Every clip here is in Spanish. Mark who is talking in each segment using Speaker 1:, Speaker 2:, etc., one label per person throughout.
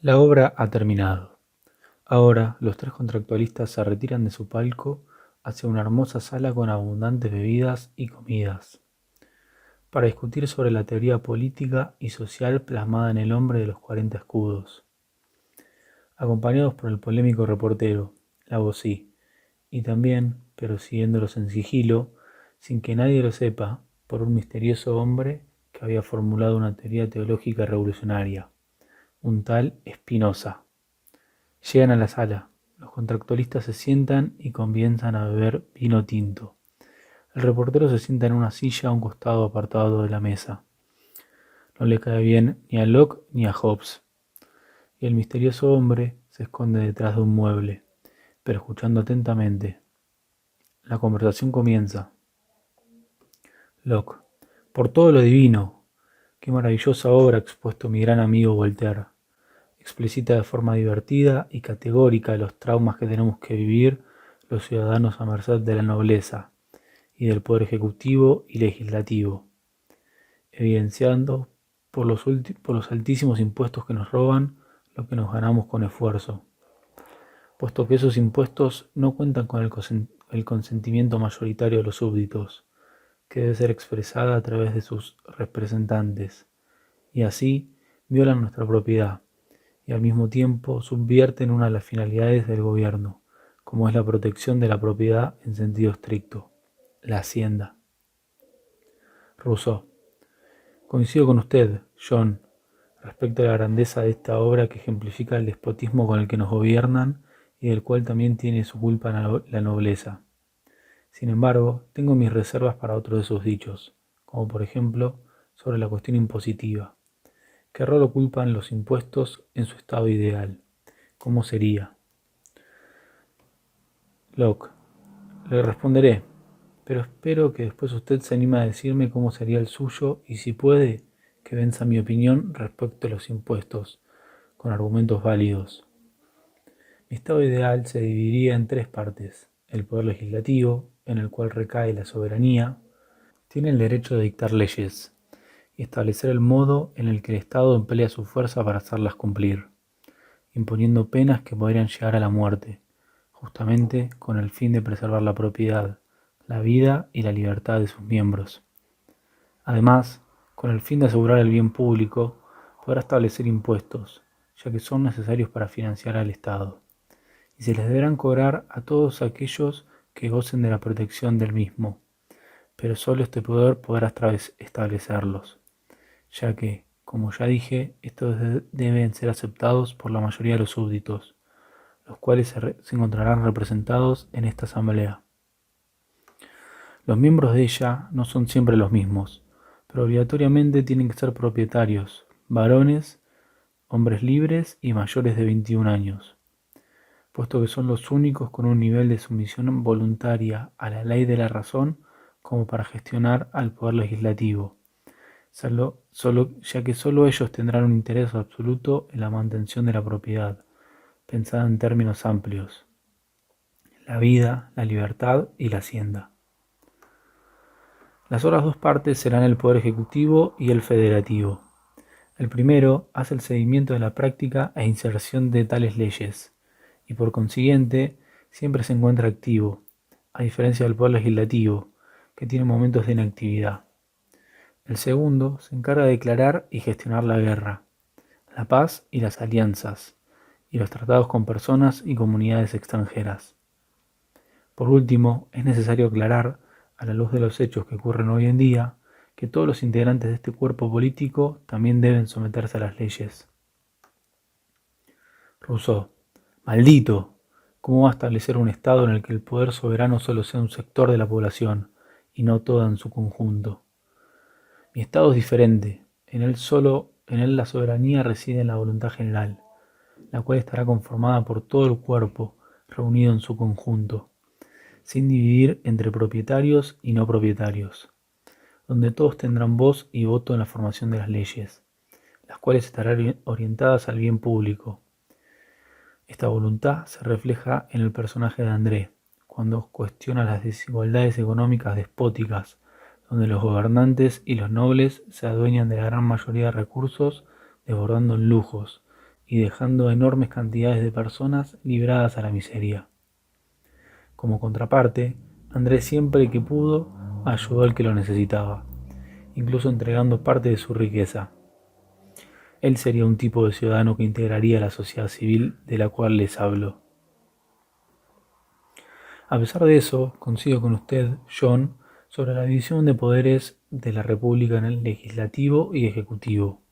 Speaker 1: La obra ha terminado. Ahora los tres contractualistas se retiran de su palco hacia una hermosa sala con abundantes bebidas y comidas, para discutir sobre la teoría política y social plasmada en El hombre de los 40 escudos, acompañados por el polémico reportero, Lavoisier, y también, pero siguiéndolos en sigilo, sin que nadie lo sepa, por un misterioso hombre que había formulado una teoría teológica revolucionaria, un tal Spinoza. Llegan a la sala. Los contractualistas se sientan y comienzan a beber vino tinto. El reportero se sienta en una silla a un costado apartado de la mesa. No le cae bien ni a Locke ni a Hobbes. Y el misterioso hombre se esconde detrás de un mueble, pero escuchando atentamente. La conversación comienza. Locke. Por todo lo divino. Qué maravillosa obra ha expuesto mi gran amigo Voltaire. Explicita de forma divertida y categórica los traumas que tenemos que vivir los ciudadanos a merced de la nobleza y del poder ejecutivo y legislativo, evidenciando por los altísimos impuestos que nos roban lo que nos ganamos con esfuerzo, puesto que esos impuestos no cuentan con el consentimiento mayoritario de los súbditos, que debe ser expresada a través de sus representantes, y así violan nuestra propiedad y al mismo tiempo subvierten una de las finalidades del gobierno, como es la protección de la propiedad en sentido estricto, la hacienda. Rousseau. Coincido con usted, John, respecto a la grandeza de esta obra que ejemplifica el despotismo con el que nos gobiernan y del cual también tiene su culpa la nobleza. Sin embargo, tengo mis reservas para otros de sus dichos, como por ejemplo sobre la cuestión impositiva. ¿Qué rol ocupan los impuestos en su estado ideal? ¿Cómo sería? Locke. Le responderé, pero espero que después usted se anime a decirme cómo sería el suyo y si puede, que venza mi opinión respecto a los impuestos, con argumentos válidos. Mi estado ideal se dividiría en tres partes. El poder legislativo, en el cual recae la soberanía, tiene el derecho de dictar leyes y establecer el modo en el que el Estado emplea su fuerza para hacerlas cumplir, imponiendo penas que podrían llegar a la muerte, justamente con el fin de preservar la propiedad, la vida y la libertad de sus miembros. Además, con el fin de asegurar el bien público, podrá establecer impuestos, ya que son necesarios para financiar al Estado, y se les deberán cobrar a todos aquellos que gocen de la protección del mismo, pero solo este poder podrá establecerlos, ya que, como ya dije, estos deben ser aceptados por la mayoría de los súbditos, los cuales se encontrarán representados en esta asamblea. Los miembros de ella no son siempre los mismos, pero obligatoriamente tienen que ser propietarios, varones, hombres libres y mayores de 21 años, puesto que son los únicos con un nivel de sumisión voluntaria a la ley de la razón como para gestionar al poder legislativo, ya que solo ellos tendrán un interés absoluto en la mantención de la propiedad, pensada en términos amplios, la vida, la libertad y la hacienda. Las otras dos partes serán el Poder Ejecutivo y el Federativo. El primero hace el seguimiento de la práctica e inserción de tales leyes, y por consiguiente siempre se encuentra activo, a diferencia del Poder Legislativo, que tiene momentos de inactividad. El segundo se encarga de declarar y gestionar la guerra, la paz y las alianzas, y los tratados con personas y comunidades extranjeras. Por último, es necesario aclarar, a la luz de los hechos que ocurren hoy en día, que todos los integrantes de este cuerpo político también deben someterse a las leyes. Rousseau. Maldito. ¿Cómo va a establecer un Estado en el que el poder soberano solo sea un sector de la población y no toda en su conjunto? Mi Estado es diferente. En él la soberanía reside en la voluntad general, la cual estará conformada por todo el cuerpo, reunido en su conjunto, sin dividir entre propietarios y no propietarios, donde todos tendrán voz y voto en la formación de las leyes, las cuales estarán orientadas al bien público. Esta voluntad se refleja en el personaje de André, cuando cuestiona las desigualdades económicas despóticas, donde los gobernantes y los nobles se adueñan de la gran mayoría de recursos, desbordando en lujos, y dejando enormes cantidades de personas libradas a la miseria. Como contraparte, Andrés siempre que pudo ayudó al que lo necesitaba, incluso entregando parte de su riqueza. Él sería un tipo de ciudadano que integraría la sociedad civil de la cual les hablo. A pesar de eso, coincido con usted, John, sobre la división de poderes de la República en el legislativo y ejecutivo.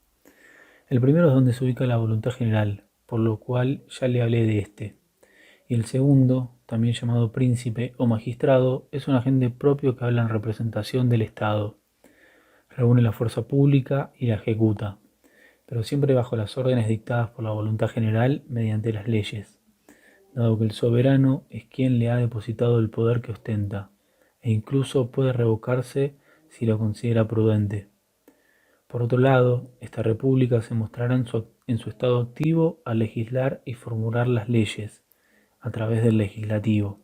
Speaker 1: El primero es donde se ubica la voluntad general, por lo cual ya le hablé de este. Y el segundo, también llamado príncipe o magistrado, es un agente propio que habla en representación del Estado. Reúne la fuerza pública y la ejecuta, pero siempre bajo las órdenes dictadas por la voluntad general mediante las leyes, dado que el soberano es quien le ha depositado el poder que ostenta, e incluso puede revocarse si lo considera prudente. Por otro lado, esta república se mostrará en su estado activo al legislar y formular las leyes a través del legislativo,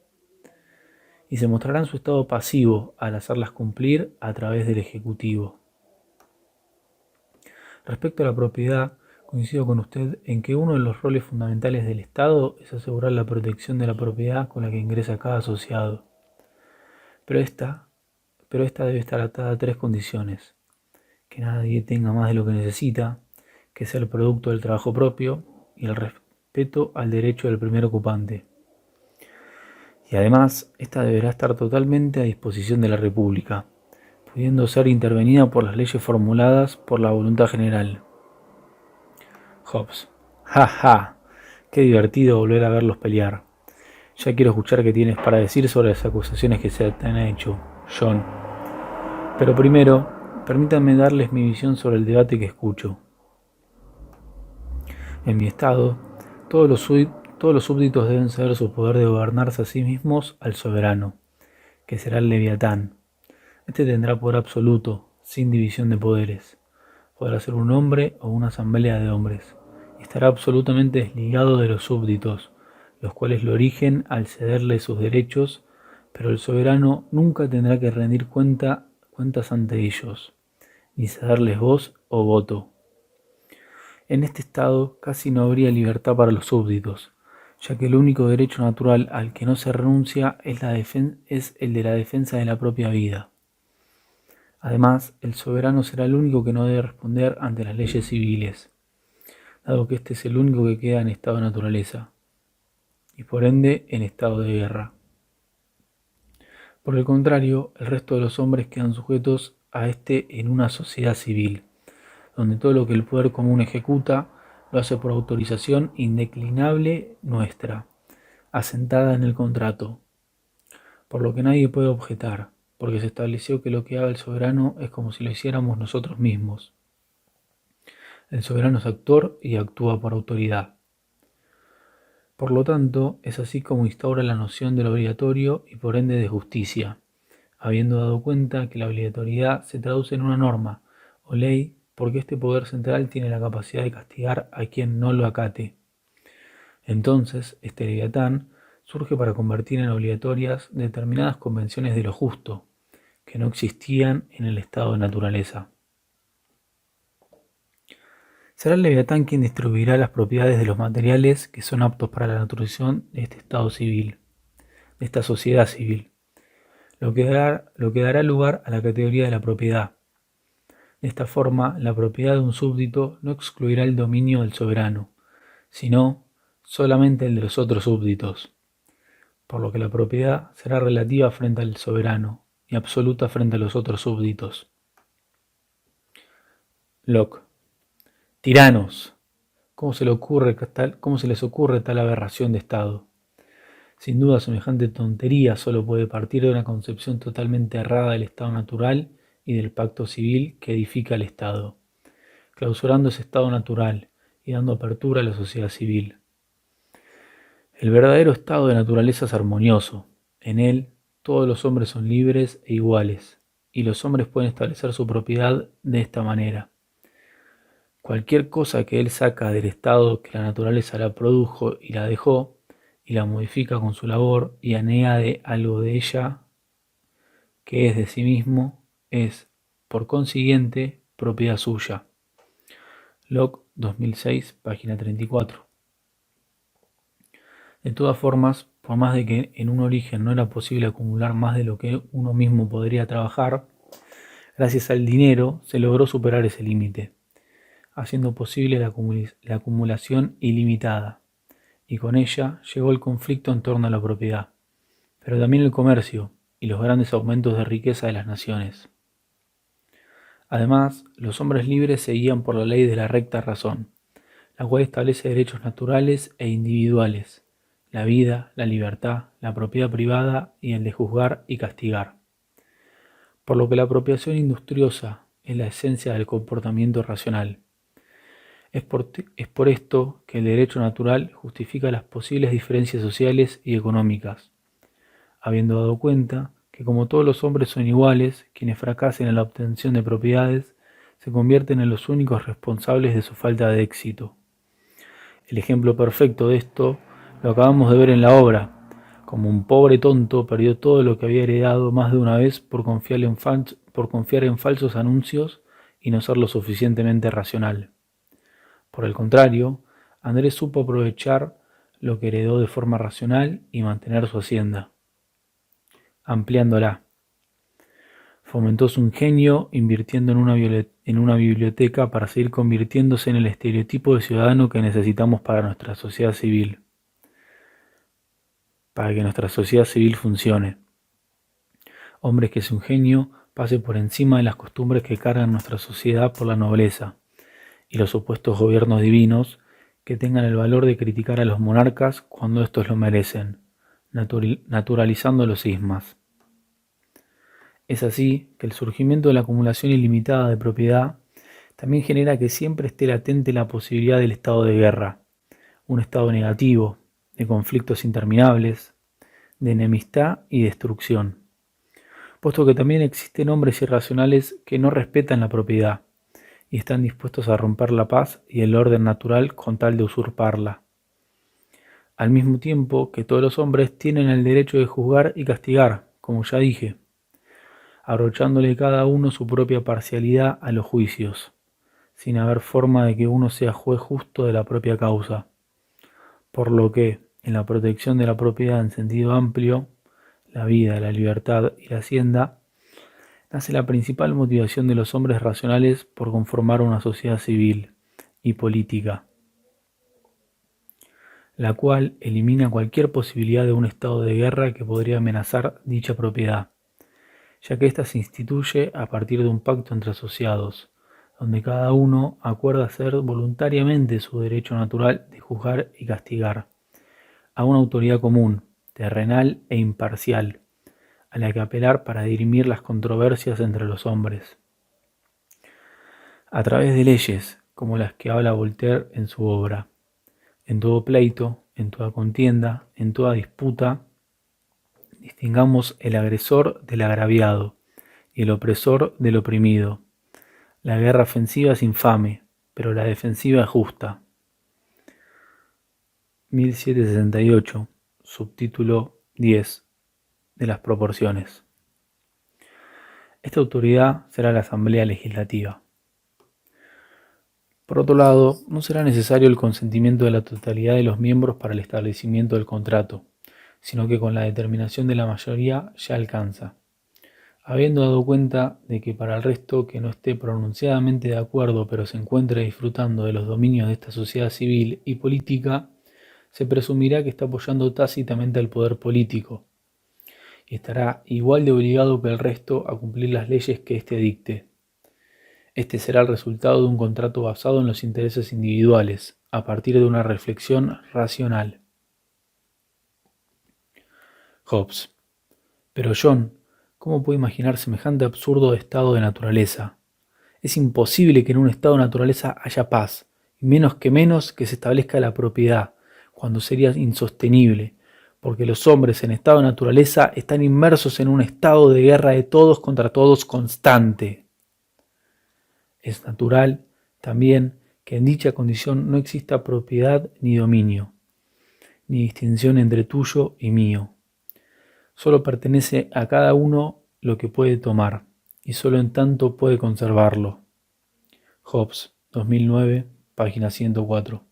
Speaker 1: y se mostrará en su estado pasivo al hacerlas cumplir a través del ejecutivo. Respecto a la propiedad, coincido con usted en que uno de los roles fundamentales del Estado es asegurar la protección de la propiedad con la que ingresa cada asociado. Pero esta debe estar atada a tres condiciones: que nadie tenga más de lo que necesita, que sea el producto del trabajo propio y el respeto al derecho del primer ocupante. Y además, esta deberá estar totalmente a disposición de la República, pudiendo ser intervenida por las leyes formuladas por la voluntad general. Hobbes. Ja, ja, qué divertido volver a verlos pelear. Ya quiero escuchar qué tienes para decir sobre las acusaciones que se te han hecho, John. Pero primero, permítanme darles mi visión sobre el debate que escucho. En mi estado, todos los súbditos deben ceder su poder de gobernarse a sí mismos al soberano, que será el Leviatán. Este tendrá poder absoluto, sin división de poderes. Podrá ser un hombre o una asamblea de hombres, y estará absolutamente desligado de los súbditos, los cuales lo origen al cederle sus derechos, pero el soberano nunca tendrá que rendir cuentas ante ellos, ni cederles voz o voto. En este estado casi no habría libertad para los súbditos, ya que el único derecho natural al que no se renuncia es el de la defensa de la propia vida. Además, el soberano será el único que no debe responder ante las leyes civiles, dado que este es el único que queda en estado de naturaleza, y por ende en estado de guerra. Por el contrario, el resto de los hombres quedan sujetos a este en una sociedad civil, donde todo lo que el poder común ejecuta lo hace por autorización indeclinable nuestra, asentada en el contrato, por lo que nadie puede objetar, porque se estableció que lo que haga el soberano es como si lo hiciéramos nosotros mismos. El soberano es actor y actúa por autoridad. Por lo tanto, es así como instaura la noción del obligatorio y por ende de justicia, habiendo dado cuenta que la obligatoriedad se traduce en una norma o ley porque este poder central tiene la capacidad de castigar a quien no lo acate. Entonces, este leviatán surge para convertir en obligatorias determinadas convenciones de lo justo, que no existían en el estado de naturaleza. Será el leviatán quien distribuirá las propiedades de los materiales que son aptos para la naturalización de este estado civil, de esta sociedad civil, lo que dará lugar a la categoría de la propiedad. De esta forma, la propiedad de un súbdito no excluirá el dominio del soberano, sino solamente el de los otros súbditos, por lo que la propiedad será relativa frente al soberano y absoluta frente a los otros súbditos. Locke. Tiranos. ¿Cómo se les ocurre tal aberración de Estado? Sin duda, semejante tontería solo puede partir de una concepción totalmente errada del Estado natural y del pacto civil que edifica el Estado, clausurando ese Estado natural y dando apertura a la sociedad civil. El verdadero estado de naturaleza es armonioso. En él, todos los hombres son libres e iguales, y los hombres pueden establecer su propiedad de esta manera. Cualquier cosa que él saca del estado que la naturaleza la produjo y la dejó, y la modifica con su labor y añade algo de ella que es de sí mismo, es, por consiguiente, propiedad suya. Locke 2006, página 34. De todas formas, por más de que en un origen no era posible acumular más de lo que uno mismo podría trabajar, gracias al dinero se logró superar ese límite, haciendo posible la acumulación ilimitada, y con ella llegó el conflicto en torno a la propiedad, pero también el comercio y los grandes aumentos de riqueza de las naciones. Además, los hombres libres se guían por la ley de la recta razón, la cual establece derechos naturales e individuales, la vida, la libertad, la propiedad privada y el de juzgar y castigar. Por lo que la apropiación industriosa es la esencia del comportamiento racional. Es por esto que el derecho natural justifica las posibles diferencias sociales y económicas, habiendo dado cuenta que como todos los hombres son iguales, quienes fracasen en la obtención de propiedades se convierten en los únicos responsables de su falta de éxito. El ejemplo perfecto de esto lo acabamos de ver en la obra, como un pobre tonto perdió todo lo que había heredado más de una vez por confiar en falsos anuncios y no ser lo suficientemente racional. Por el contrario, Andrés supo aprovechar lo que heredó de forma racional y mantener su hacienda, ampliándola. Fomentó su ingenio invirtiendo en una biblioteca para seguir convirtiéndose en el estereotipo de ciudadano que necesitamos para nuestra sociedad civil, para que nuestra sociedad civil funcione. Hombres que su ingenio pase por encima de las costumbres que cargan nuestra sociedad por la nobleza, y los supuestos gobiernos divinos que tengan el valor de criticar a los monarcas cuando estos lo merecen, naturalizando los cismas. Es así que el surgimiento de la acumulación ilimitada de propiedad también genera que siempre esté latente la posibilidad del estado de guerra, un estado negativo, de conflictos interminables, de enemistad y destrucción, puesto que también existen hombres irracionales que no respetan la propiedad y están dispuestos a romper la paz y el orden natural con tal de usurparla. Al mismo tiempo que todos los hombres tienen el derecho de juzgar y castigar, como ya dije, abrochándole cada uno su propia parcialidad a los juicios, sin haber forma de que uno sea juez justo de la propia causa. Por lo que, en la protección de la propiedad en sentido amplio, la vida, la libertad y la hacienda, nace la principal motivación de los hombres racionales por conformar una sociedad civil y política, la cual elimina cualquier posibilidad de un estado de guerra que podría amenazar dicha propiedad, ya que ésta se instituye a partir de un pacto entre asociados, donde cada uno acuerda hacer voluntariamente su derecho natural de juzgar y castigar, a una autoridad común, terrenal e imparcial, a la que apelar para dirimir las controversias entre los hombres. A través de leyes, como las que habla Voltaire en su obra, en todo pleito, en toda contienda, en toda disputa, distingamos el agresor del agraviado y el opresor del oprimido. La guerra ofensiva es infame, pero la defensiva es justa. 1768, subtítulo 10, de las proporciones. Esta autoridad será la Asamblea Legislativa. Por otro lado, no será necesario el consentimiento de la totalidad de los miembros para el establecimiento del contrato, sino que con la determinación de la mayoría ya alcanza. Habiendo dado cuenta de que para el resto que no esté pronunciadamente de acuerdo pero se encuentre disfrutando de los dominios de esta sociedad civil y política, se presumirá que está apoyando tácitamente al poder político y estará igual de obligado que el resto a cumplir las leyes que éste dicte. Este será el resultado de un contrato basado en los intereses individuales, a partir de una reflexión racional. Hobbes. Pero John, ¿cómo puede imaginar semejante absurdo estado de naturaleza? Es imposible que en un estado de naturaleza haya paz, y menos que se establezca la propiedad, cuando sería insostenible, porque los hombres en estado de naturaleza están inmersos en un estado de guerra de todos contra todos constante. Es natural, también, que en dicha condición no exista propiedad ni dominio, ni distinción entre tuyo y mío. Solo pertenece a cada uno lo que puede tomar, y solo en tanto puede conservarlo. Hobbes, 2009, página 104.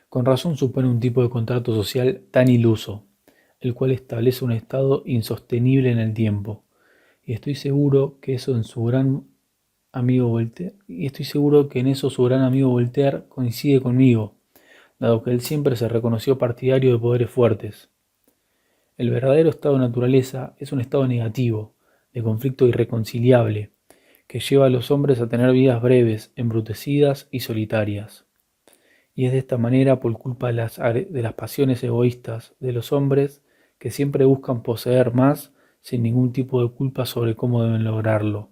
Speaker 1: Con razón supone un tipo de contrato social tan iluso, el cual establece un estado insostenible en el tiempo. Y estoy seguro que eso en su gran amigo Voltaire, y estoy seguro que en eso su gran amigo Voltaire coincide conmigo, dado que él siempre se reconoció partidario de poderes fuertes. El verdadero estado de naturaleza es un estado negativo, de conflicto irreconciliable, que lleva a los hombres a tener vidas breves, embrutecidas y solitarias. Y es de esta manera por culpa de las pasiones egoístas de los hombres que siempre buscan poseer más sin ningún tipo de culpa sobre cómo deben lograrlo,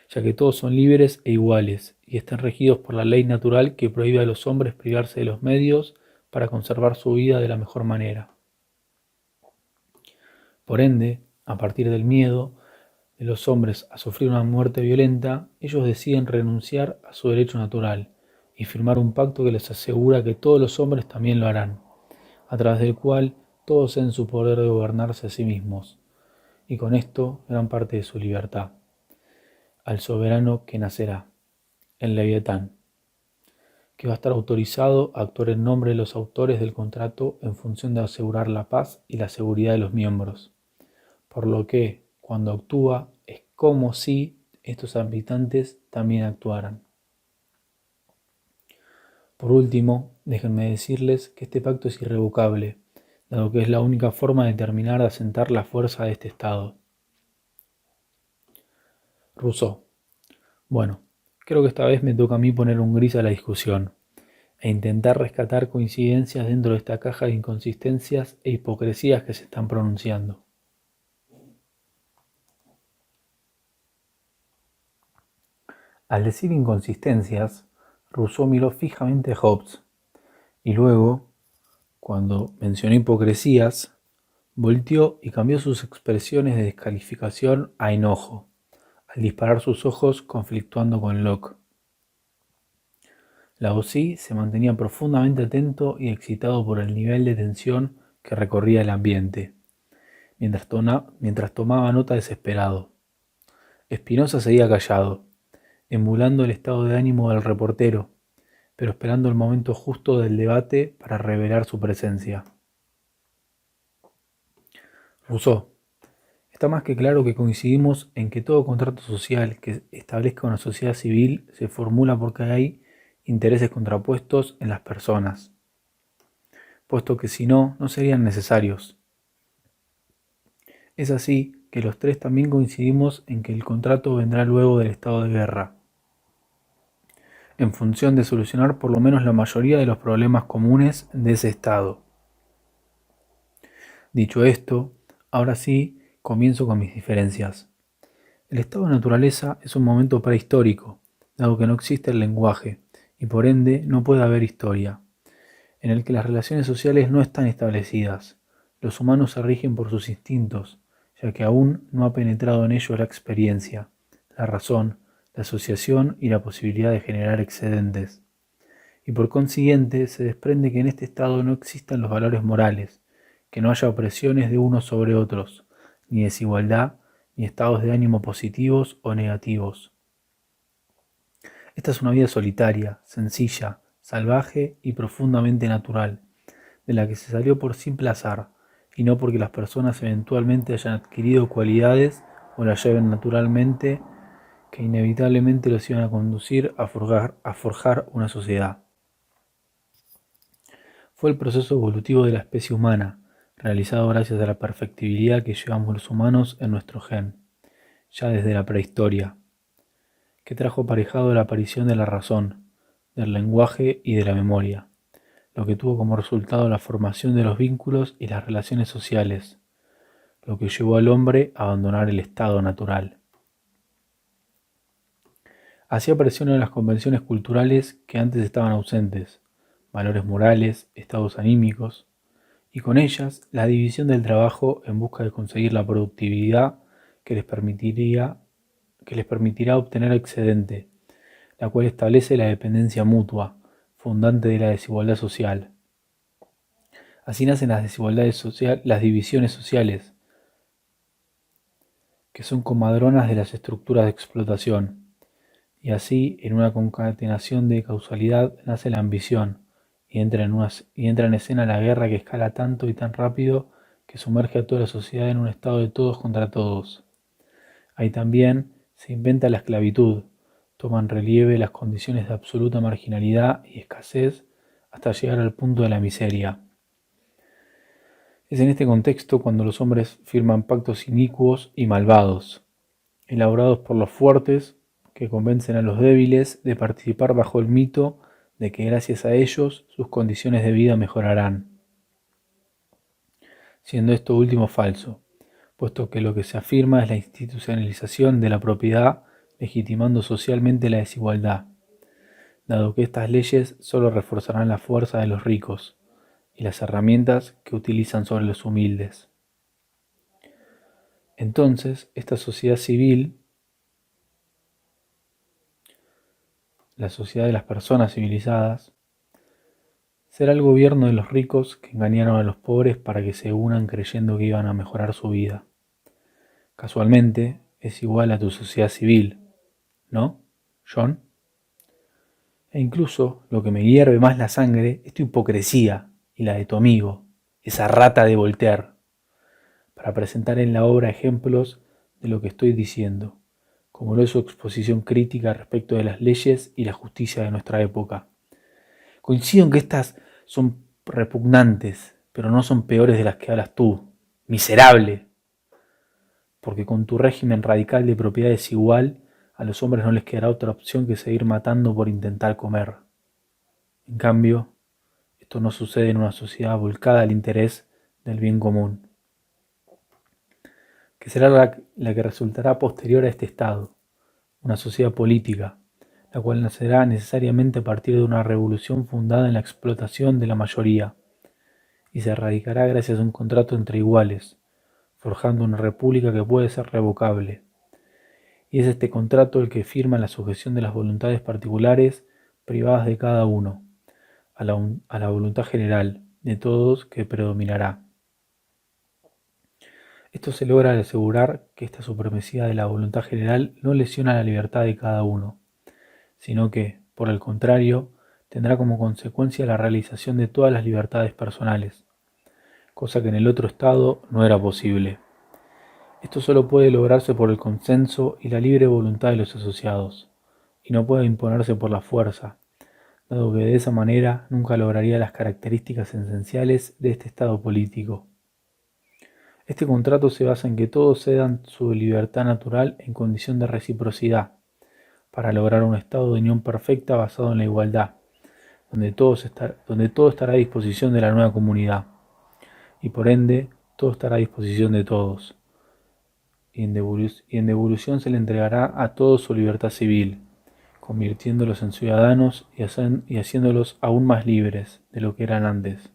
Speaker 1: ya que todos son libres e iguales y están regidos por la ley natural que prohíbe a los hombres privarse de los medios para conservar su vida de la mejor manera. Por ende, a partir del miedo de los hombres a sufrir una muerte violenta, ellos deciden renunciar a su derecho natural y firmar un pacto que les asegura que todos los hombres también lo harán, a través del cual todos en su poder de gobernarse a sí mismos, y con esto gran parte de su libertad, al soberano que nacerá, el Leviatán, que va a estar autorizado a actuar en nombre de los autores del contrato en función de asegurar la paz y la seguridad de los miembros, por lo que, cuando actúa, es como si estos habitantes también actuaran. Por último, déjenme decirles que este pacto es irrevocable, dado que es la única forma de terminar de asentar la fuerza de este Estado. Rousseau. Bueno, creo que esta vez me toca a mí poner un gris a la discusión e intentar rescatar coincidencias dentro de esta caja de inconsistencias e hipocresías que se están pronunciando. Al decir inconsistencias, Rousseau miró fijamente a Hobbes y luego, cuando mencionó hipocresías, volteó y cambió sus expresiones de descalificación a enojo, al disparar sus ojos conflictuando con Locke. Laozi se mantenía profundamente atento y excitado por el nivel de tensión que recorría el ambiente, mientras tomaba nota desesperado. Spinoza seguía callado, emulando el estado de ánimo del reportero, pero esperando el momento justo del debate para revelar su presencia. Rousseau. Está más que claro que coincidimos en que todo contrato social que establezca una sociedad civil se formula porque hay intereses contrapuestos en las personas, puesto que si no, no serían necesarios. Es así que los tres también coincidimos en que el contrato vendrá luego del estado de guerra, en función de solucionar por lo menos la mayoría de los problemas comunes de ese estado. Dicho esto, ahora sí comienzo con mis diferencias. El estado de naturaleza es un momento prehistórico, dado que no existe el lenguaje, y por ende no puede haber historia, en el que las relaciones sociales no están establecidas. Los humanos se rigen por sus instintos, ya que aún no ha penetrado en ellos la experiencia, la razón, la asociación y la posibilidad de generar excedentes. Y por consiguiente se desprende que en este estado no existan los valores morales, que no haya opresiones de unos sobre otros, ni desigualdad, ni estados de ánimo positivos o negativos. Esta es una vida solitaria, sencilla, salvaje y profundamente natural, de la que se salió por simple azar, y no porque las personas eventualmente hayan adquirido cualidades o las lleven naturalmente que inevitablemente los iban a conducir a forjar una sociedad. Fue el proceso evolutivo de la especie humana, realizado gracias a la perfectibilidad que llevamos los humanos en nuestro gen, ya desde la prehistoria, que trajo aparejado la aparición de la razón, del lenguaje y de la memoria, lo que tuvo como resultado la formación de los vínculos y las relaciones sociales, lo que llevó al hombre a abandonar el estado natural. Así aparecieron las convenciones culturales que antes estaban ausentes, valores morales, estados anímicos, y con ellas la división del trabajo en busca de conseguir la productividad que les permitirá obtener excedente, la cual establece la dependencia mutua, fundante de la desigualdad social. Así nacen las divisiones sociales, que son comadronas de las estructuras de explotación, Y así, en una concatenación de causalidad, nace la ambición y entra en escena la guerra que escala tanto y tan rápido que sumerge a toda la sociedad en un estado de todos contra todos. Ahí también se inventa la esclavitud, toman relieve las condiciones de absoluta marginalidad y escasez hasta llegar al punto de la miseria. Es en este contexto cuando los hombres firman pactos inicuos y malvados, elaborados por los fuertes que convencen a los débiles de participar bajo el mito de que gracias a ellos sus condiciones de vida mejorarán, siendo esto último falso, puesto que lo que se afirma es la institucionalización de la propiedad legitimando socialmente la desigualdad, dado que estas leyes solo reforzarán la fuerza de los ricos y las herramientas que utilizan sobre los humildes. Entonces, esta sociedad civil, la sociedad de las personas civilizadas, será el gobierno de los ricos que engañaron a los pobres para que se unan creyendo que iban a mejorar su vida. Casualmente, es igual a tu sociedad civil, ¿no, John? E incluso lo que me hierve más la sangre es tu hipocresía y la de tu amigo, esa rata de Voltaire, para presentar en la obra ejemplos de lo que estoy diciendo, como lo es su exposición crítica respecto de las leyes y la justicia de nuestra época. Coincido en que estas son repugnantes, pero no son peores de las que hablas tú, miserable, porque con tu régimen radical de propiedad desigual, a los hombres no les quedará otra opción que seguir matando por intentar comer. En cambio, esto no sucede en una sociedad volcada al interés del bien común, que será la que resultará posterior a este estado, una sociedad política, la cual nacerá necesariamente a partir de una revolución fundada en la explotación de la mayoría, y se erradicará gracias a un contrato entre iguales, forjando una república que puede ser revocable. Y es este contrato el que firma la sujeción de las voluntades particulares privadas de cada uno, a la voluntad general de todos que predominará. Esto se logra al asegurar que esta supremacía de la voluntad general no lesiona la libertad de cada uno, sino que, por el contrario, tendrá como consecuencia la realización de todas las libertades personales, cosa que en el otro estado no era posible. Esto solo puede lograrse por el consenso y la libre voluntad de los asociados, y no puede imponerse por la fuerza, dado que de esa manera nunca lograría las características esenciales de este estado político. Este contrato se basa en que todos cedan su libertad natural en condición de reciprocidad, para lograr un estado de unión perfecta basado en la igualdad, donde todo estará a disposición de la nueva comunidad, y por ende todo estará a disposición de todos, y en devolución se le entregará a todos su libertad civil, convirtiéndolos en ciudadanos y haciéndolos aún más libres de lo que eran antes.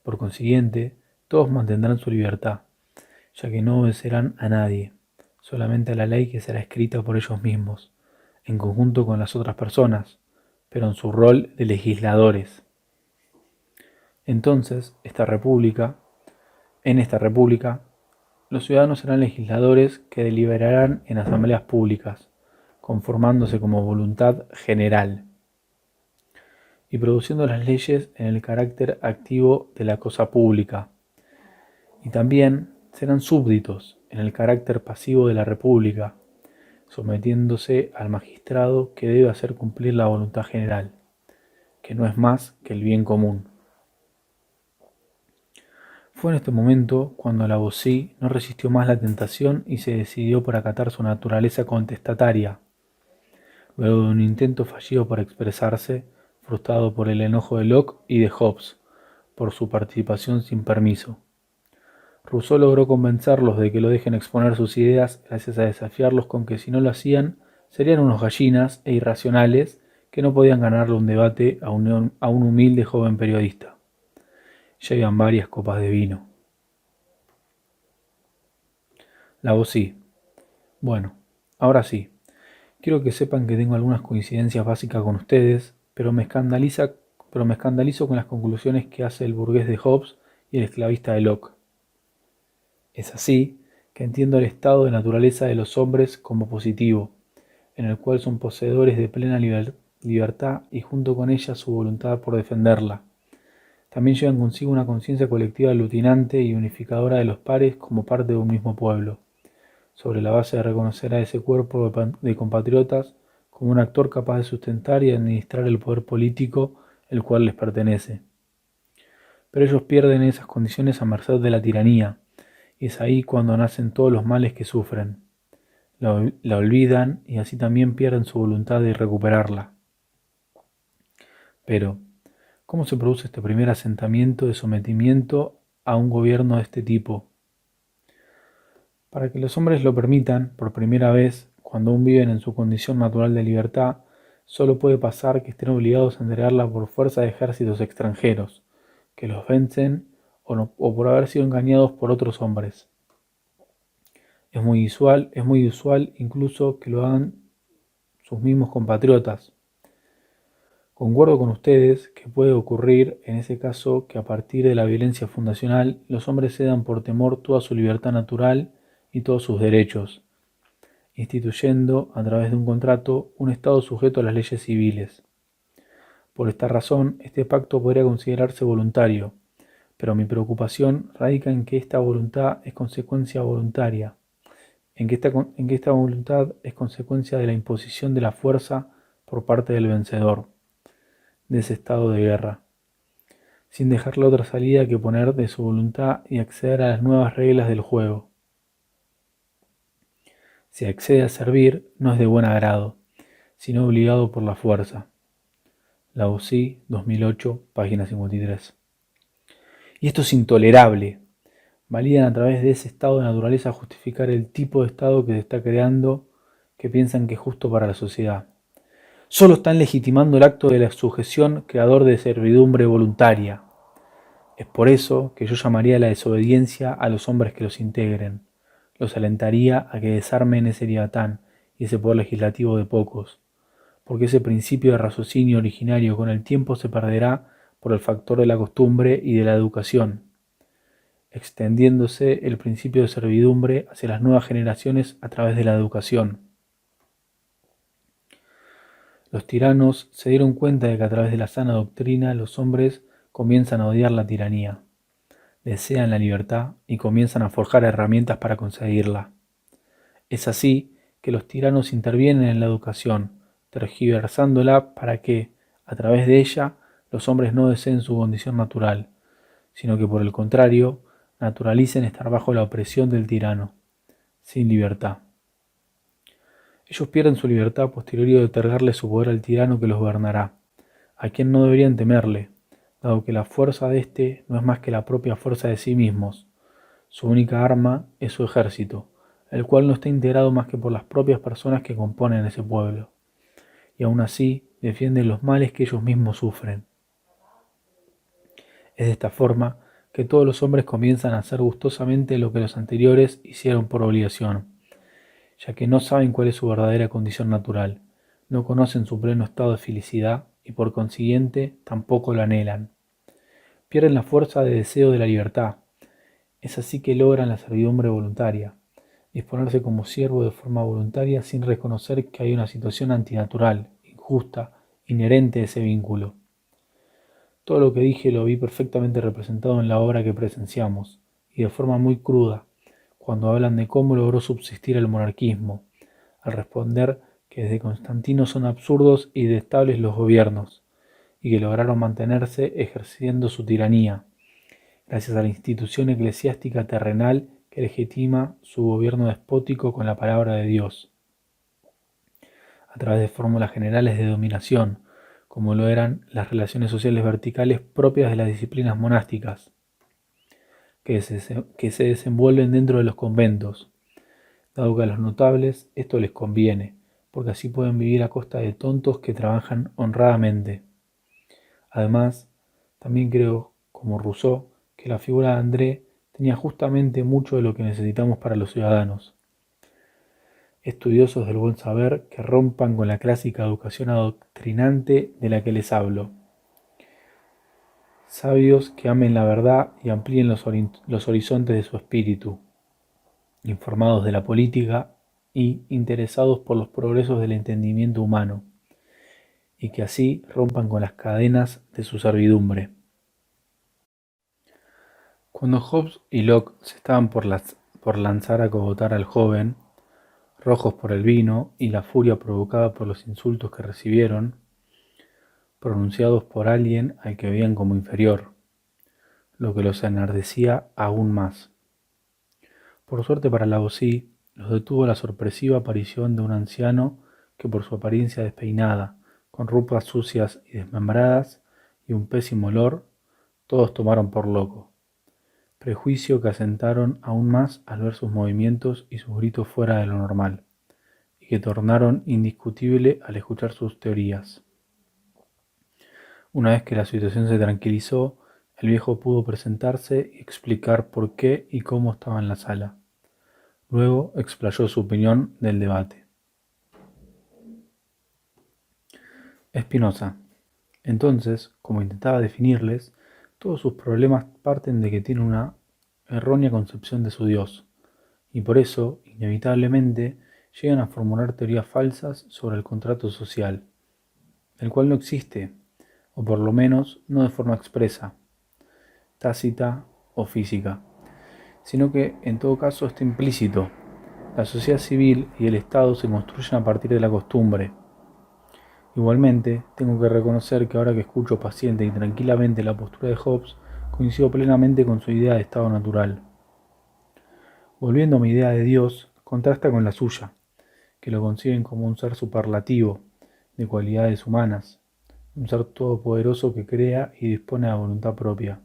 Speaker 1: Por consiguiente, todos mantendrán su libertad, ya que no obedecerán a nadie, solamente a la ley que será escrita por ellos mismos, en conjunto con las otras personas, pero en su rol de legisladores. Entonces, en esta república, los ciudadanos serán legisladores que deliberarán en asambleas públicas, conformándose como voluntad general, y produciendo las leyes en el carácter activo de la cosa pública, y también serán súbditos en el carácter pasivo de la república, sometiéndose al magistrado que debe hacer cumplir la voluntad general, que no es más que el bien común. Fue en este momento cuando Lavoisier no resistió más la tentación y se decidió por acatar su naturaleza contestataria, luego de un intento fallido por expresarse, frustrado por el enojo de Locke y de Hobbes, por su participación sin permiso. Rousseau logró convencerlos de que lo dejen exponer sus ideas gracias a desafiarlos con que si no lo hacían, serían unos gallinas e irracionales que no podían ganarle un debate a un humilde joven periodista. Ya iban varias copas de vino. Lavoisier. Bueno, ahora sí. Quiero que sepan que tengo algunas coincidencias básicas con ustedes, pero me escandalizo con las conclusiones que hace el burgués de Hobbes y el esclavista de Locke. Es así que entiendo el estado de naturaleza de los hombres como positivo, en el cual son poseedores de plena libertad y junto con ella su voluntad por defenderla. También llevan consigo una conciencia colectiva aglutinante y unificadora de los pares como parte de un mismo pueblo, sobre la base de reconocer a ese cuerpo de compatriotas como un actor capaz de sustentar y administrar el poder político el cual les pertenece. Pero ellos pierden esas condiciones a merced de la tiranía, y es ahí cuando nacen todos los males que sufren. La olvidan y así también pierden su voluntad de recuperarla. Pero, ¿cómo se produce este primer asentamiento de sometimiento a un gobierno de este tipo? Para que los hombres lo permitan, por primera vez, cuando aún viven en su condición natural de libertad, solo puede pasar que estén obligados a entregarla por fuerza de ejércitos extranjeros, que los vencen o por haber sido engañados por otros hombres. Es muy usual incluso que lo hagan sus mismos compatriotas. Concuerdo con ustedes que puede ocurrir en ese caso que a partir de la violencia fundacional los hombres cedan por temor toda su libertad natural y todos sus derechos, instituyendo a través de un contrato un Estado sujeto a las leyes civiles. Por esta razón, este pacto podría considerarse voluntario, pero mi preocupación radica en que esta voluntad es consecuencia voluntaria, en que esta voluntad es consecuencia de la imposición de la fuerza por parte del vencedor de ese estado de guerra, sin dejarle otra salida que poner de su voluntad y acceder a las nuevas reglas del juego. Si accede a servir, no es de buen agrado, sino obligado por la fuerza. Laozi, 2008, página 53. Y esto es intolerable. Validan a través de ese estado de naturaleza justificar el tipo de estado que se está creando, que piensan que es justo para la sociedad. Solo están legitimando el acto de la sujeción creador de servidumbre voluntaria. Es por eso que yo llamaría a la desobediencia a los hombres que los integren. Los alentaría a que desarmen ese leviatán y ese poder legislativo de pocos, porque ese principio de raciocinio originario con el tiempo se perderá por el factor de la costumbre y de la educación, extendiéndose el principio de servidumbre hacia las nuevas generaciones a través de la educación. Los tiranos se dieron cuenta de que a través de la sana doctrina los hombres comienzan a odiar la tiranía, desean la libertad y comienzan a forjar herramientas para conseguirla. Es así que los tiranos intervienen en la educación, tergiversándola para que, a través de ella, los hombres no deseen su condición natural, sino que por el contrario, naturalicen estar bajo la opresión del tirano, sin libertad. Ellos pierden su libertad posterior de otorgarle su poder al tirano que los gobernará, a quien no deberían temerle, dado que la fuerza de éste no es más que la propia fuerza de sí mismos. Su única arma es su ejército, el cual no está integrado más que por las propias personas que componen ese pueblo, y aún así defienden los males que ellos mismos sufren. Es de esta forma que todos los hombres comienzan a hacer gustosamente lo que los anteriores hicieron por obligación, ya que no saben cuál es su verdadera condición natural, no conocen su pleno estado de felicidad y por consiguiente tampoco lo anhelan. Pierden la fuerza de deseo de la libertad. Es así que logran la servidumbre voluntaria, disponerse como siervo de forma voluntaria sin reconocer que hay una situación antinatural, injusta, inherente a ese vínculo. Todo lo que dije lo vi perfectamente representado en la obra que presenciamos, y de forma muy cruda, cuando hablan de cómo logró subsistir el monarquismo, al responder que desde Constantino son absurdos y detestables los gobiernos, y que lograron mantenerse ejerciendo su tiranía, gracias a la institución eclesiástica terrenal que legitima su gobierno despótico con la palabra de Dios, a través de fórmulas generales de dominación, como lo eran las relaciones sociales verticales propias de las disciplinas monásticas, que se desenvuelven dentro de los conventos, dado que a los notables esto les conviene, porque así pueden vivir a costa de tontos que trabajan honradamente. Además, también creo, como Rousseau, que la figura de André tenía justamente mucho de lo que necesitamos para los ciudadanos. Estudiosos del buen saber que rompan con la clásica educación adoctrinante de la que les hablo. Sabios que amen la verdad y amplíen los horizontes de su espíritu. Informados de la política y interesados por los progresos del entendimiento humano, y que así rompan con las cadenas de su servidumbre. Cuando Hobbes y Locke se estaban por lanzar a cogotar al joven, rojos por el vino y la furia provocada por los insultos que recibieron, pronunciados por alguien al que veían como inferior, lo que los enardecía aún más. Por suerte para Lavoisier, los detuvo la sorpresiva aparición de un anciano que por su apariencia despeinada, con ropas sucias y desmembradas y un pésimo olor, todos tomaron por loco, prejuicio que asentaron aún más al ver sus movimientos y sus gritos fuera de lo normal, y que tornaron indiscutible al escuchar sus teorías. Una vez que la situación se tranquilizó, el viejo pudo presentarse y explicar por qué y cómo estaba en la sala. Luego explayó su opinión del debate. Spinoza. Entonces, como intentaba definirles, todos sus problemas parten de que tiene una errónea concepción de su Dios, y por eso, inevitablemente, llegan a formular teorías falsas sobre el contrato social, el cual no existe, o por lo menos no de forma expresa, tácita o física, sino que en todo caso está implícito. La sociedad civil y el Estado se construyen a partir de la costumbre. Igualmente, tengo que reconocer que ahora que escucho paciente y tranquilamente la postura de Hobbes, coincido plenamente con su idea de estado natural. Volviendo a mi idea de Dios, contrasta con la suya, que lo conciben como un ser superlativo, de cualidades humanas, un ser todopoderoso que crea y dispone de voluntad propia,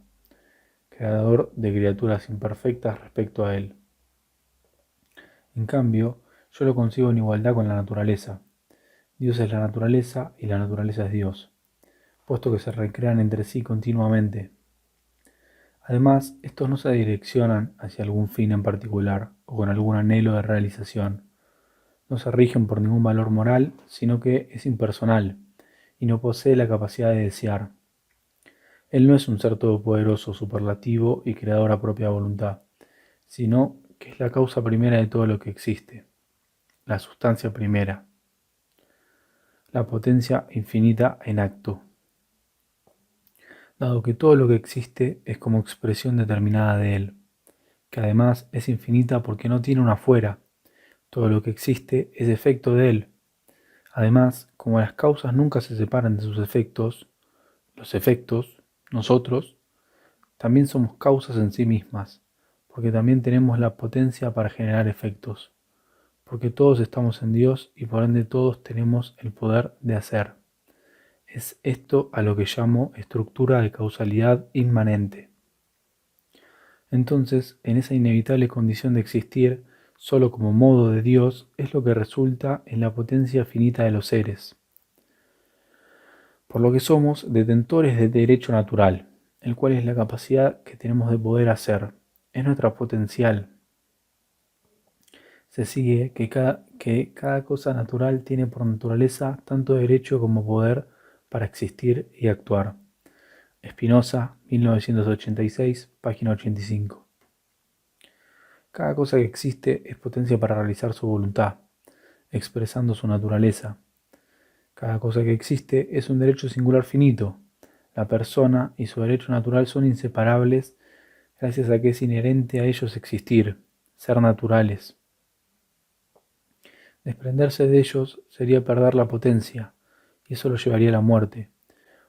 Speaker 1: creador de criaturas imperfectas respecto a él. En cambio, yo lo concibo en igualdad con la naturaleza. Dios es la naturaleza y la naturaleza es Dios, puesto que se recrean entre sí continuamente. Además, estos no se direccionan hacia algún fin en particular o con algún anhelo de realización. No se rigen por ningún valor moral, sino que es impersonal y no posee la capacidad de desear. Él no es un ser todopoderoso, superlativo y creador a propia voluntad, sino que es la causa primera de todo lo que existe, la sustancia primera, la potencia infinita en acto. Dado que todo lo que existe es como expresión determinada de él, que además es infinita porque no tiene una fuera, todo lo que existe es efecto de él. Además, como las causas nunca se separan de sus efectos, los efectos, nosotros, también somos causas en sí mismas, porque también tenemos la potencia para generar efectos, porque todos estamos en Dios y por ende todos tenemos el poder de hacer. Es esto a lo que llamo estructura de causalidad inmanente. Entonces, en esa inevitable condición de existir, solo como modo de Dios, es lo que resulta en la potencia finita de los seres. Por lo que somos detentores de derecho natural, el cual es la capacidad que tenemos de poder hacer. Es nuestra potencial. Se sigue que cada cosa natural tiene por naturaleza tanto derecho como poder para existir y actuar. Spinoza, 1986, página 85. Cada cosa que existe es potencia para realizar su voluntad, expresando su naturaleza. Cada cosa que existe es un derecho singular finito. La persona y su derecho natural son inseparables gracias a que es inherente a ellos existir, ser naturales. Desprenderse de ellos sería perder la potencia, y eso lo llevaría a la muerte,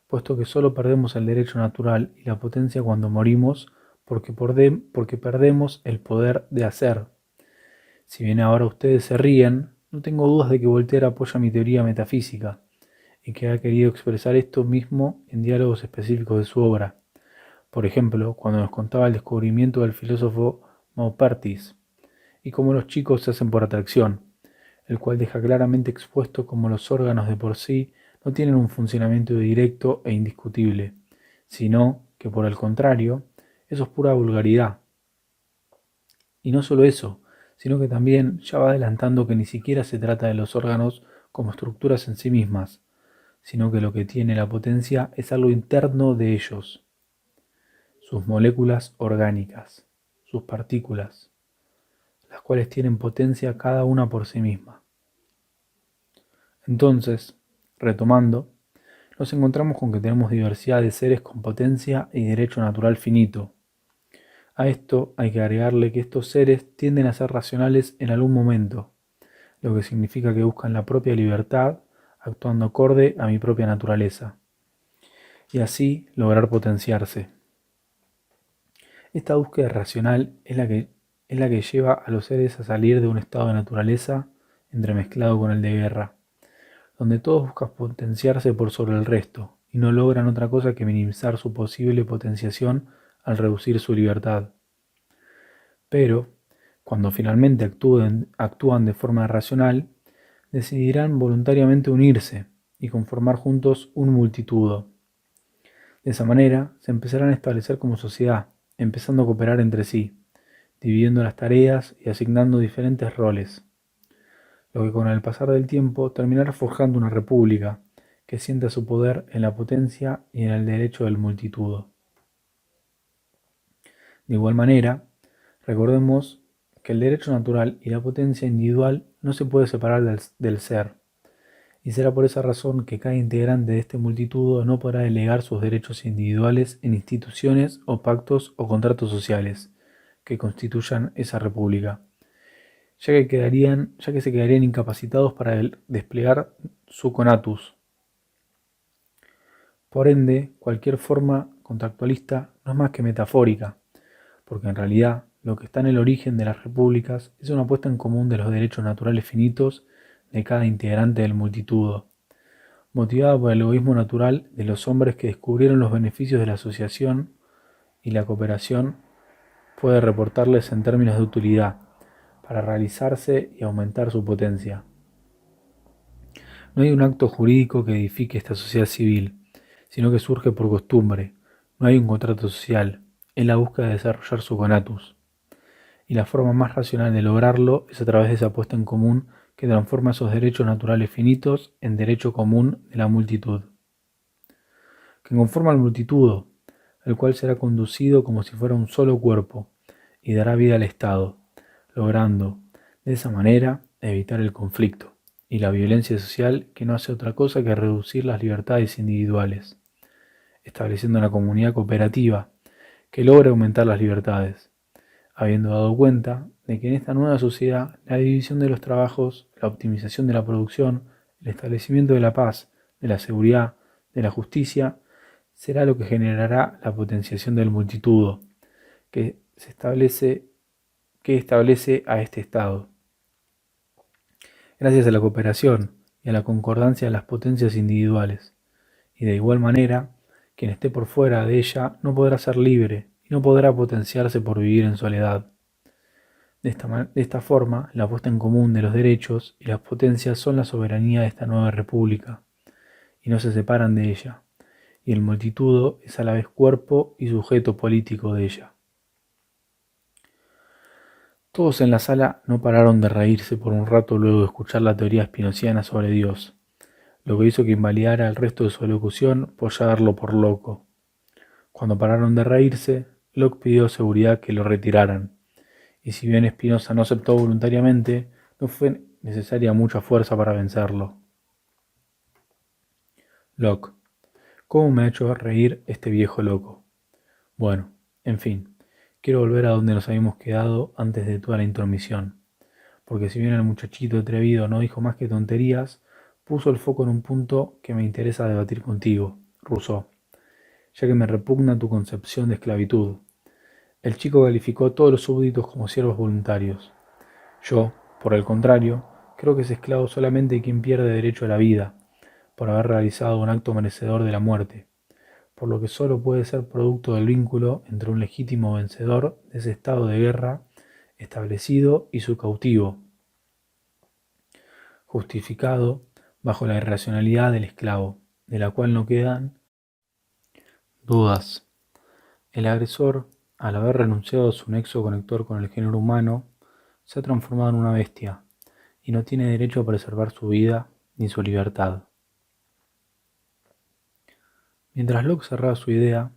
Speaker 1: puesto que solo perdemos el derecho natural y la potencia cuando morimos porque perdemos el poder de hacer. Si bien ahora ustedes se ríen, no tengo dudas de que Voltaire apoya mi teoría metafísica y que ha querido expresar esto mismo en diálogos específicos de su obra. Por ejemplo, cuando nos contaba el descubrimiento del filósofo Maupertuis y cómo los chicos se hacen por atracción, el cual deja claramente expuesto cómo los órganos de por sí no tienen un funcionamiento directo e indiscutible, sino que por el contrario, eso es pura vulgaridad. Y no solo eso, sino que también ya va adelantando que ni siquiera se trata de los órganos como estructuras en sí mismas, sino que lo que tiene la potencia es algo interno de ellos, sus moléculas orgánicas, sus partículas, las cuales tienen potencia cada una por sí misma. Entonces, retomando, nos encontramos con que tenemos diversidad de seres con potencia y derecho natural finito. A esto hay que agregarle que estos seres tienden a ser racionales en algún momento, lo que significa que buscan la propia libertad, actuando acorde a mi propia naturaleza, y así lograr potenciarse. Esta búsqueda racional es la que lleva a los seres a salir de un estado de naturaleza entremezclado con el de guerra, donde todos buscan potenciarse por sobre el resto y no logran otra cosa que minimizar su posible potenciación al reducir su libertad. Pero, cuando finalmente actúan de forma racional, decidirán voluntariamente unirse y conformar juntos un multitudo. De esa manera, se empezarán a establecer como sociedad, empezando a cooperar entre sí, dividiendo las tareas y asignando diferentes roles, lo que con el pasar del tiempo terminará forjando una república que sienta su poder en la potencia y en el derecho del multitudo. De igual manera, recordemos que el derecho natural y la potencia individual no se puede separar del ser, y será por esa razón que cada integrante de este multitudo no podrá delegar sus derechos individuales en instituciones o pactos o contratos sociales que constituyan esa república, ya que se quedarían incapacitados para desplegar su conatus. Por ende, cualquier forma contractualista no es más que metafórica, porque en realidad lo que está en el origen de las repúblicas es una puesta en común de los derechos naturales finitos de cada integrante del multitudo, motivada por el egoísmo natural de los hombres que descubrieron los beneficios de la asociación y la cooperación puede reportarles en términos de utilidad, para realizarse y aumentar su potencia. No hay un acto jurídico que edifique esta sociedad civil, sino que surge por costumbre. No hay un contrato social, es la búsqueda de desarrollar su conatus. Y la forma más racional de lograrlo es a través de esa puesta en común que transforma esos derechos naturales finitos en derecho común de la multitud, que conforma al multitudo, el cual será conducido como si fuera un solo cuerpo, y dará vida al Estado, logrando, de esa manera, evitar el conflicto y la violencia social que no hace otra cosa que reducir las libertades individuales, estableciendo una comunidad cooperativa que logra aumentar las libertades, habiendo dado cuenta de que en esta nueva sociedad la división de los trabajos, la optimización de la producción, el establecimiento de la paz, de la seguridad, de la justicia, será lo que generará la potenciación del multitudo, que establece a este Estado. Gracias a la cooperación y a la concordancia de las potencias individuales, y de igual manera, quien esté por fuera de ella no podrá ser libre y no podrá potenciarse por vivir en soledad. De esta forma, la puesta en común de los derechos y las potencias son la soberanía de esta nueva república, y no se separan de ella, y el multitudo es a la vez cuerpo y sujeto político de ella. Todos en la sala no pararon de reírse por un rato luego de escuchar la teoría spinoziana sobre Dios, lo que hizo que invalidara el resto de su alocución por ya darlo por loco. Cuando pararon de reírse, Locke pidió seguridad que lo retiraran, y si bien Spinoza no aceptó voluntariamente, no fue necesaria mucha fuerza para vencerlo. Locke: ¿cómo me ha hecho reír este viejo loco? Bueno, en fin, quiero volver a donde nos habíamos quedado antes de toda la intromisión, porque si bien el muchachito atrevido no dijo más que tonterías, puso el foco en un punto que me interesa debatir contigo, Rousseau, ya que me repugna tu concepción de esclavitud. El chico calificó a todos los súbditos como siervos voluntarios. Yo, por el contrario, creo que es esclavo solamente quien pierde derecho a la vida, por haber realizado un acto merecedor de la muerte, por lo que solo puede ser producto del vínculo entre un legítimo vencedor de ese estado de guerra establecido y su cautivo, justificado bajo la irracionalidad del esclavo, de la cual no quedan dudas. El agresor, al haber renunciado a su nexo conector con el género humano, se ha transformado en una bestia y no tiene derecho a preservar su vida ni su libertad. Mientras Locke cerraba su idea,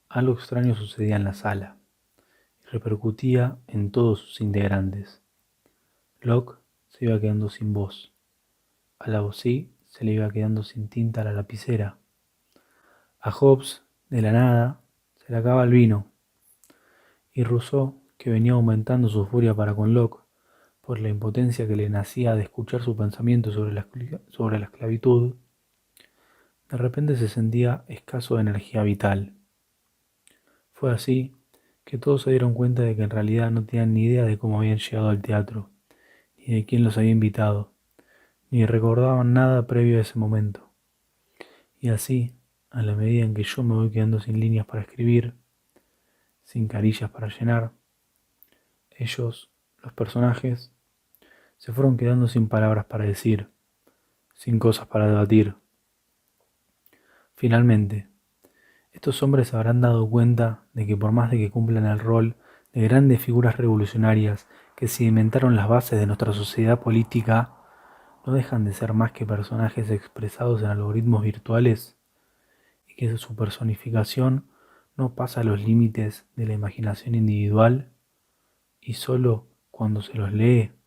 Speaker 1: algo extraño sucedía en la sala y repercutía en todos sus integrantes. Locke se iba quedando sin voz. A Lavoisier se le iba quedando sin tinta la lapicera. A Hobbes, de la nada, se le acaba el vino. Y Rousseau, que venía aumentando su furia para con Locke, por la impotencia que le nacía de escuchar su pensamiento sobre la esclavitud, de repente se sentía escaso de energía vital. Fue así que todos se dieron cuenta de que en realidad no tenían ni idea de cómo habían llegado al teatro, ni de quién los había invitado, ni recordaban nada previo a ese momento. Y así, a la medida en que yo me voy quedando sin líneas para escribir, sin carillas para llenar, ellos, los personajes, se fueron quedando sin palabras para decir, sin cosas para debatir. Finalmente, estos hombres se habrán dado cuenta de que por más de que cumplan el rol de grandes figuras revolucionarias que sedimentaron las bases de nuestra sociedad política, no dejan de ser más que personajes expresados en algoritmos virtuales y que su personificación no pasa los límites de la imaginación individual y solo cuando se los lee